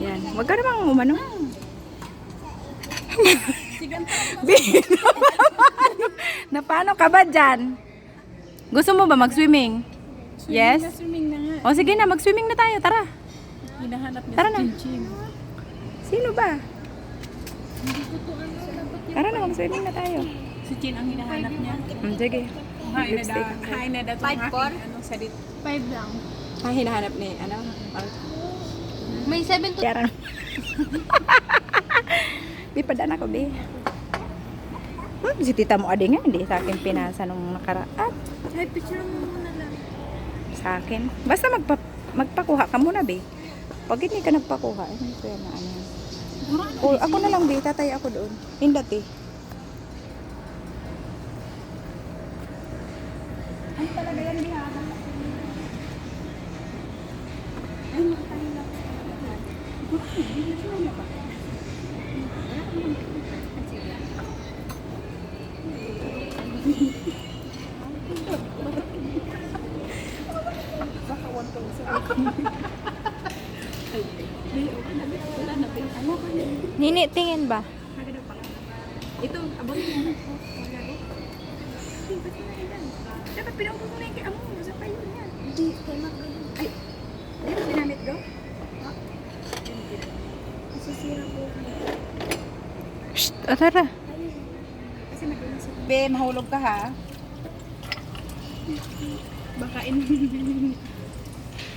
Yan. Wag ka namang umano. Na paano ka ba dyan? Gusto mo ba mag-swimming? Yes? Swimming na nga. O sige na, mag-swimming na tayo. Tara. Hinahanap niya Tara si na. Chin. Sino ba? Tara na, mag-swimming na tayo. Si Chin ang hinahanap niya. Sige. Lipstick. Hi na daw itong 5'4"? aking ano, salit. 5 lang. Hinahanap ni, ano? May 7 to... Yaran. Di pa daan ako, be. Si tita mo adi nga, hindi sa akin pinasa nung nakaraan. Ay, picture mo muna lang. Sa akin. Basta magpakuha ka muna, be. Pag hindi ka nagpakuha, hindi ko yan na ano. O, ako na lang, be. Tatay ako doon. Hindat, eh. Ay, talaga yan, be, ha? Ay, makatayin lang. Nini, tingin ba? Ito, abang mo. Dapat pinaupo mo na yung kay Amo. Sa payo niya. Hindi, kay Mac. Ay, hindi mo ginamit go? Masisira po. Shh, tara. Kasi nag-unas ako. Be, mahulog ka, ha? Baka in...